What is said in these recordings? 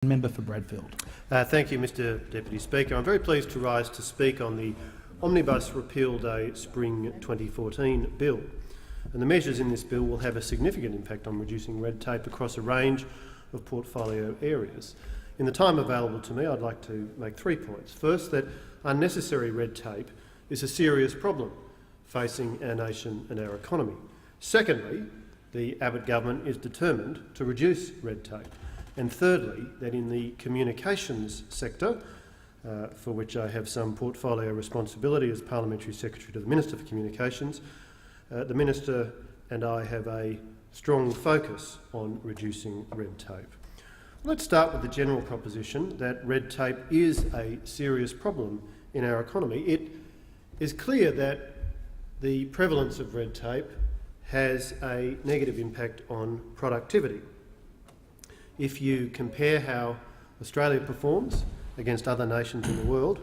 Member for Bradfield. Thank you, Mr Deputy Speaker. I'm very pleased to rise to speak on the Omnibus Repeal Day Spring 2014 bill. And the measures in this bill will have a significant impact on reducing red tape across a range of portfolio areas. In the time available to me, I'd like to make 3 points. First, that unnecessary red tape is a serious problem facing our nation and our economy. Secondly, the Abbott government is determined to reduce red tape. And thirdly, that in the communications sector, for which I have some portfolio responsibility as Parliamentary Secretary to the Minister for Communications, the Minister and I have a strong focus on reducing red tape. Let's start with the general proposition that red tape is a serious problem in our economy. It is clear that the prevalence of red tape has a negative impact on productivity. If you compare how Australia performs against other nations in the world,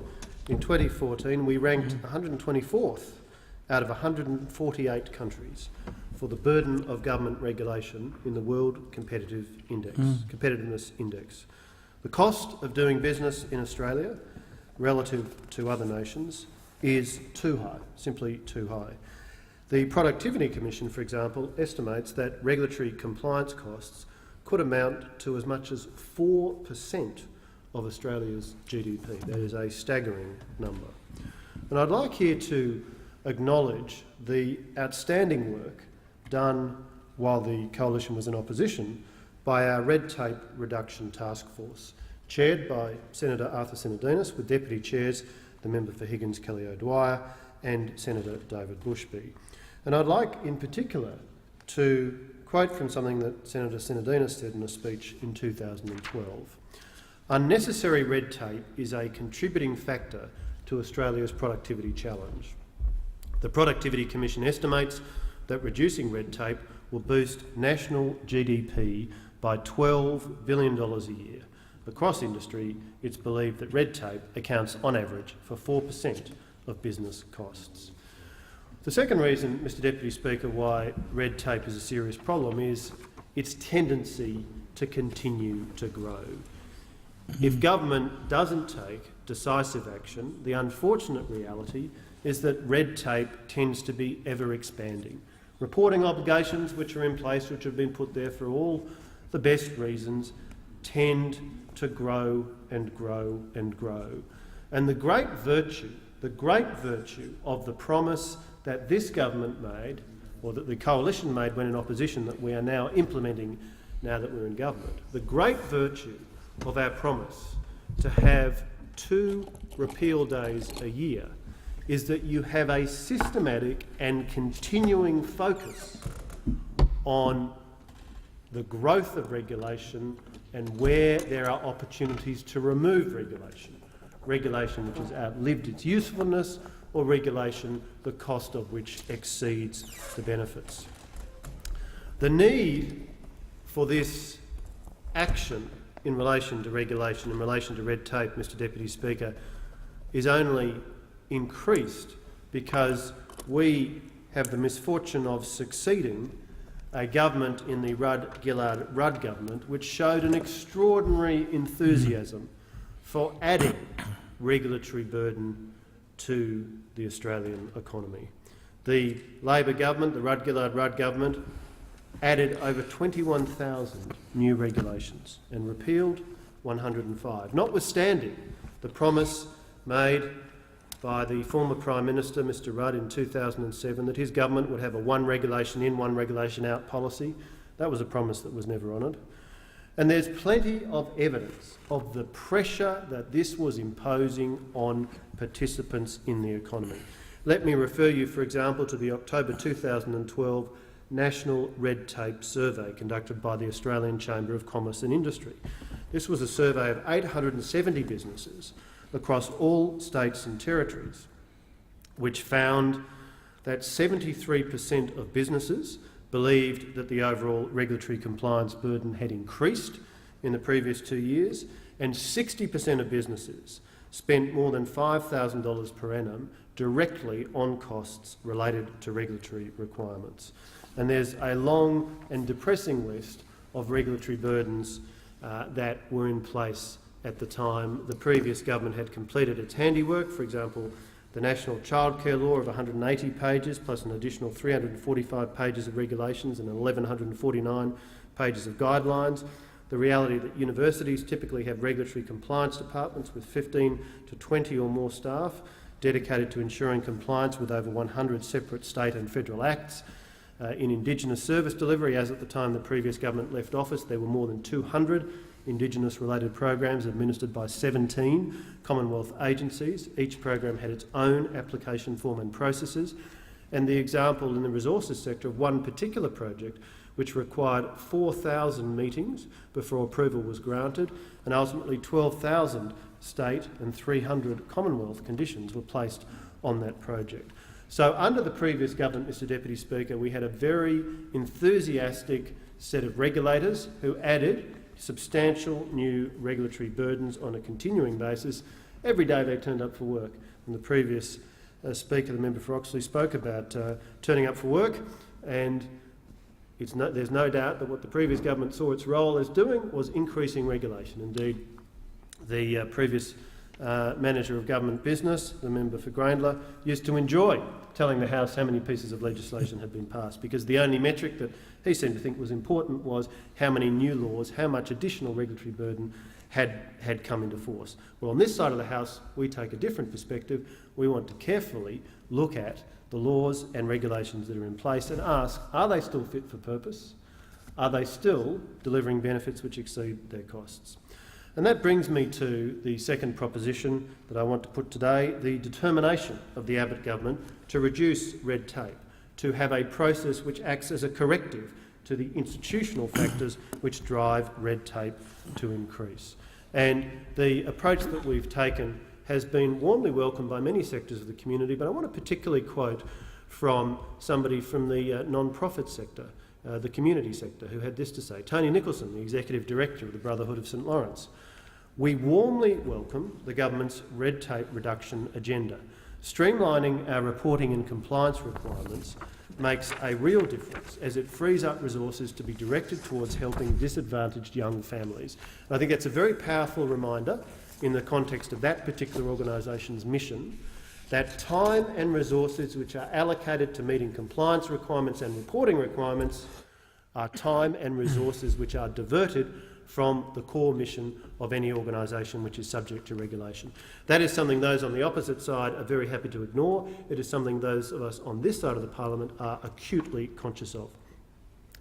in 2014 we ranked 124th out of 148 countries for the burden of government regulation in the World Competitiveness Index. The cost of doing business in Australia relative to other nations is too high, simply too high. The Productivity Commission, for example, estimates that regulatory compliance costs could amount to as much as 4% of Australia's GDP. That is a staggering number. And I'd like here to acknowledge the outstanding work done while the Coalition was in opposition by our Red Tape Reduction Task Force, chaired by Senator Arthur Sinodinos, with Deputy Chairs the Member for Higgins Kelly O'Dwyer and Senator David Bushby. And I'd like in particular to quote from something that Senator Sinodinos said in a speech in 2012. Unnecessary red tape is a contributing factor to Australia's productivity challenge. The Productivity Commission estimates that reducing red tape will boost national GDP by $12 billion a year. Across industry, it's believed that red tape accounts on average for 4% of business costs. The second reason, Mr Deputy Speaker, why red tape is a serious problem is its tendency to continue to grow. If government doesn't take decisive action, the unfortunate reality is that red tape tends to be ever expanding. Reporting obligations which are in place, which have been put there for all the best reasons, tend to grow and grow and grow. And the great virtue of the promise that this government made, or that the Coalition made when in opposition, that we are now implementing now that we're in government, the great virtue of our promise to have 2 repeal days a year is that you have a systematic and continuing focus on the growth of regulation and where there are opportunities to remove regulation which has outlived its usefulness, or regulation the cost of which exceeds the benefits. The need for this action in relation to regulation, in relation to red tape, Mr Deputy Speaker, is only increased because we have the misfortune of succeeding a government in the Rudd-Gillard-Rudd government which showed an extraordinary enthusiasm for adding regulatory burden to the Australian economy. The Labor government, the Rudd-Gillard-Rudd government, added over 21,000 new regulations and repealed 105, notwithstanding the promise made by the former Prime Minister, Mr Rudd, in 2007 that his government would have a one regulation in, one regulation out policy. That was a promise that was never honoured. And there's plenty of evidence of the pressure that this was imposing on participants in the economy. Let me refer you, for example, to the October 2012 National Red Tape Survey conducted by the Australian Chamber of Commerce and Industry. This was a survey of 870 businesses across all states and territories, which found that 73% of businesses believed that the overall regulatory compliance burden had increased in the previous 2 years, and 60% of businesses spent more than $5,000 per annum directly on costs related to regulatory requirements. And there's a long and depressing list of regulatory burdens that were in place at the time the previous government had completed its handiwork. For example, the National Childcare Law of 180 pages plus an additional 345 pages of regulations and 1,149 pages of guidelines. The reality that universities typically have regulatory compliance departments with 15 to 20 or more staff dedicated to ensuring compliance with over 100 separate state and federal acts. In Indigenous service delivery, as at the time the previous government left office, there were more than 200 Indigenous-related programs administered by 17 Commonwealth agencies. Each program had its own application form and processes. And the example in the resources sector of one particular project which required 4,000 meetings before approval was granted, and ultimately 12,000 state and 300 Commonwealth conditions were placed on that project. So under the previous government, Mr Deputy Speaker, we had a very enthusiastic set of regulators who added substantial new regulatory burdens on a continuing basis. Every day they turned up for work. And the previous Speaker, the member for Oxley, spoke about turning up for work, and there's no doubt that what the previous government saw its role as doing was increasing regulation. Indeed, the previous Manager of Government Business, the member for Grayndler, used to enjoy telling the House how many pieces of legislation had been passed, because the only metric that he seemed to think was important was how many new laws, how much additional regulatory burden had come into force. Well, on this side of the House, we take a different perspective. We want to carefully look at the laws and regulations that are in place and ask, are they still fit for purpose? Are they still delivering benefits which exceed their costs? And that brings me to the second proposition that I want to put today, the determination of the Abbott government to reduce red tape, to have a process which acts as a corrective to the institutional factors which drive red tape to increase. And the approach that we've taken has been warmly welcomed by many sectors of the community, but I want to particularly quote from somebody from the non-profit sector, the community sector, who had this to say. Tony Nicholson, the Executive Director of the Brotherhood of St Lawrence. We warmly welcome the government's red tape reduction agenda. Streamlining our reporting and compliance requirements makes a real difference as it frees up resources to be directed towards helping disadvantaged young families. And I think that's a very powerful reminder in the context of that particular organisation's mission, that time and resources which are allocated to meeting compliance requirements and reporting requirements are time and resources which are diverted from the core mission of any organisation which is subject to regulation. That is something those on the opposite side are very happy to ignore. It is something those of us on this side of the parliament are acutely conscious of.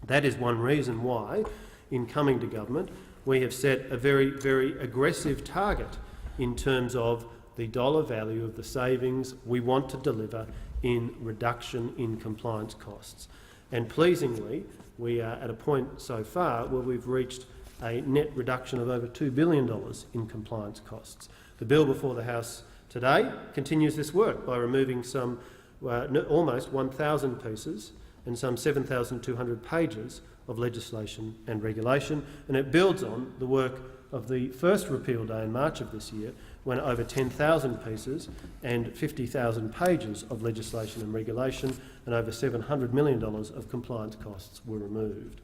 That is one reason why, in coming to government, we have set a very, very aggressive target in terms of the dollar value of the savings we want to deliver in reduction in compliance costs. And pleasingly, we are at a point so far where we've reached a net reduction of over $2 billion in compliance costs. The bill before the House today continues this work by removing some almost 1,000 pieces and some 7,200 pages of legislation and regulation, and it builds on the work of the first repeal day in March of this year, when over 10,000 pieces and 50,000 pages of legislation and regulation and over $700 million of compliance costs were removed.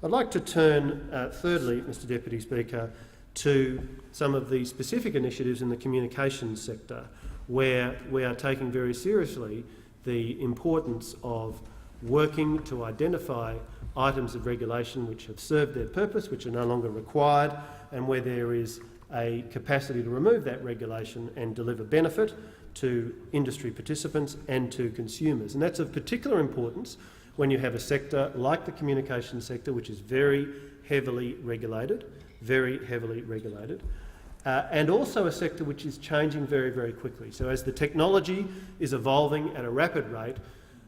I'd like to turn, thirdly, Mr Deputy Speaker, to some of the specific initiatives in the communications sector where we are taking very seriously the importance of working to identify items of regulation which have served their purpose, which are no longer required, and where there is a capacity to remove that regulation and deliver benefit to industry participants and to consumers. And that's of particular importance when you have a sector like the communications sector, which is very heavily regulated, and also a sector which is changing very, very quickly. So as the technology is evolving at a rapid rate,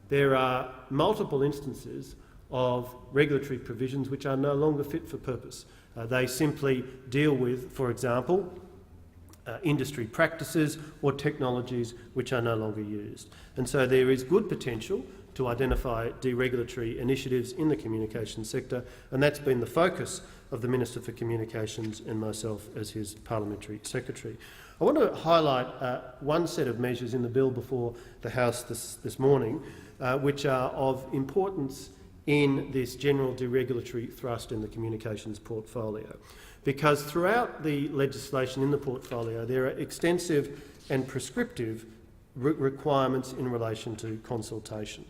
there are multiple instances of regulatory provisions which are no longer fit for purpose. They simply deal with, for example, industry practices or technologies which are no longer used. And so there is good potential to identify deregulatory initiatives in the communications sector, and that's been the focus of the Minister for Communications and myself as his Parliamentary Secretary. I want to highlight one set of measures in the bill before the House this morning, which are of importance in this general deregulatory thrust in the communications portfolio, because throughout the legislation in the portfolio there are extensive and prescriptive requirements in relation to consultation.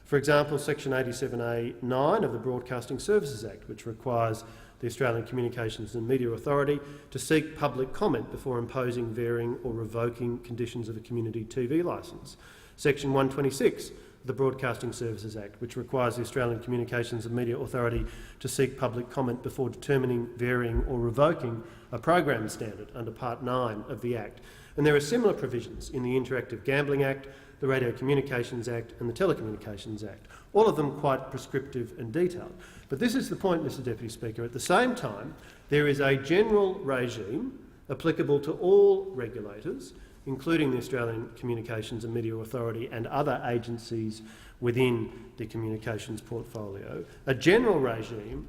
For example, Section 87A(9) of the Broadcasting Services Act, which requires the Australian Communications and Media Authority to seek public comment before imposing, varying or revoking conditions of a community TV licence. Section 126 of the Broadcasting Services Act, which requires the Australian Communications and Media Authority to seek public comment before determining, varying or revoking a program standard under Part 9 of the Act. And there are similar provisions in the Interactive Gambling Act, the Radio Communications Act and the Telecommunications Act, all of them quite prescriptive and detailed. But this is the point, Mr Deputy Speaker. At the same time, there is a general regime applicable to all regulators, including the Australian Communications and Media Authority and other agencies within the communications portfolio, a general regime,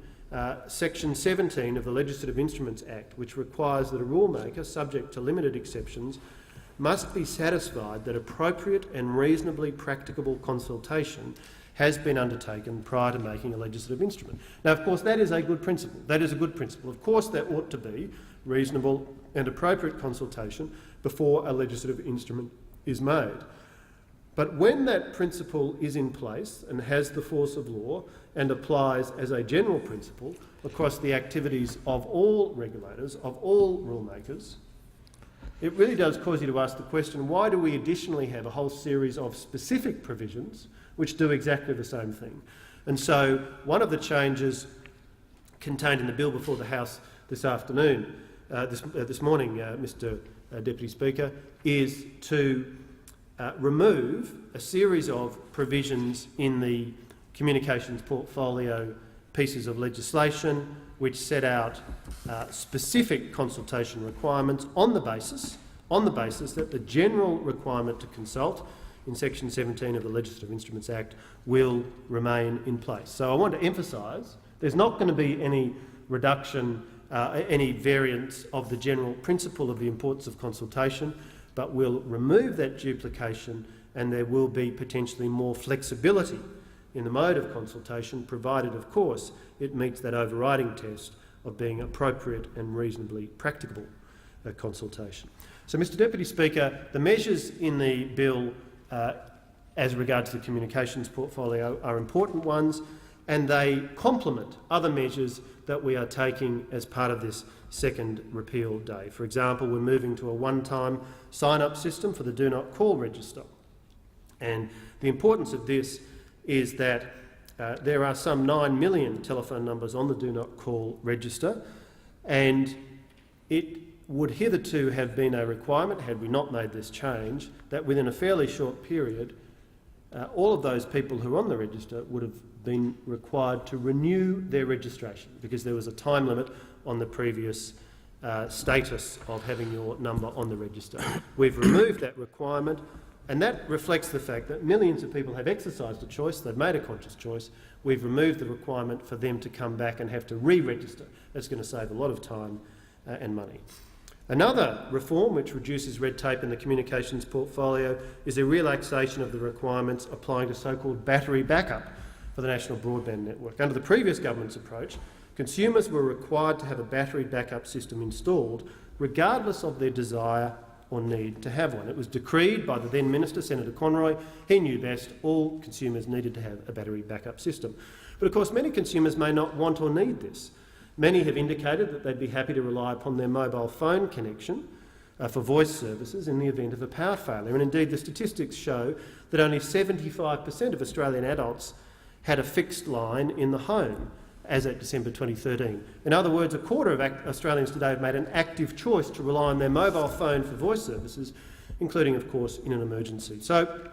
Section 17 of the Legislative Instruments Act, which requires that a rulemaker, subject to limited exceptions, must be satisfied that appropriate and reasonably practicable consultation has been undertaken prior to making a legislative instrument. Now, of course, that is a good principle. That is a good principle. Of course, there ought to be reasonable and appropriate consultation before a legislative instrument is made. But when that principle is in place and has the force of law and applies as a general principle across the activities of all regulators, of all rulemakers, it really does cause you to ask the question, why do we additionally have a whole series of specific provisions which do exactly the same thing? And so one of the changes contained in the bill before the House this afternoon, this morning, Mr Deputy Speaker, is to remove a series of provisions in the communications portfolio pieces of legislation which set out specific consultation requirements on the basis that the general requirement to consult in Section 17 of the Legislative Instruments Act will remain in place. So I want to emphasise there's not going to be any reduction, any variance of the general principle of the importance of consultation, but we'll remove that duplication and there will be potentially more flexibility in the mode of consultation, provided, of course, it meets that overriding test of being appropriate and reasonably practicable consultation. So, Mr Deputy Speaker, the measures in the bill as regards the communications portfolio are important ones, and they complement other measures that we are taking as part of this second repeal day. For example, we're moving to a one-time sign-up system for the Do Not Call register. And the importance of this is that there are some 9 million telephone numbers on the Do Not Call register, and it would hitherto have been a requirement, had we not made this change, that within a fairly short period, all of those people who are on the register would have been required to renew their registration, because there was a time limit on the previous status of having your number on the register. We've removed that requirement, and that reflects the fact that millions of people have exercised a choice, they've made a conscious choice. We've removed the requirement for them to come back and have to re-register. That's going to save a lot of time and money. Another reform which reduces red tape in the communications portfolio is a relaxation of the requirements applying to so-called battery backup for the National Broadband Network. Under the previous government's approach, consumers were required to have a battery backup system installed regardless of their desire or need to have one. It was decreed by the then Minister, Senator Conroy. He knew best. All consumers needed to have a battery backup system. But of course, many consumers may not want or need this. Many have indicated that they'd be happy to rely upon their mobile phone connection for voice services in the event of a power failure. And indeed, the statistics show that only 75% of Australian adults had a fixed line in the home as at December 2013. In other words, a quarter of Australians today have made an active choice to rely on their mobile phone for voice services, including, of course, in an emergency. So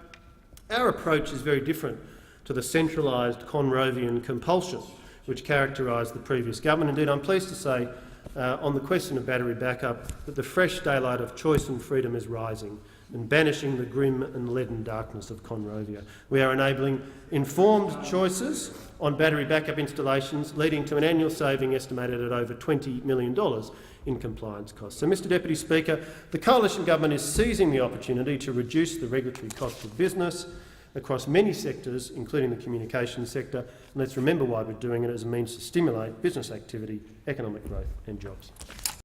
our approach is very different to the centralised Conrovian compulsion which characterised the previous government. Indeed, I'm pleased to say on the question of battery backup that the fresh daylight of choice and freedom is rising and banishing the grim and leaden darkness of Conrovia. We are enabling informed choices on battery backup installations, leading to an annual saving estimated at over $20 million in compliance costs. So, Mr Deputy Speaker, the Coalition Government is seizing the opportunity to reduce the regulatory cost of business across many sectors, including the communications sector. And let's remember why we're doing it as a means to stimulate business activity, economic growth and jobs.